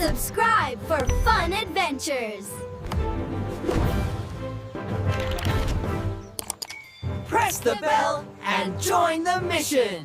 Subscribe for fun adventures. Press the bell and join the mission.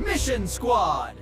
Mission Squad.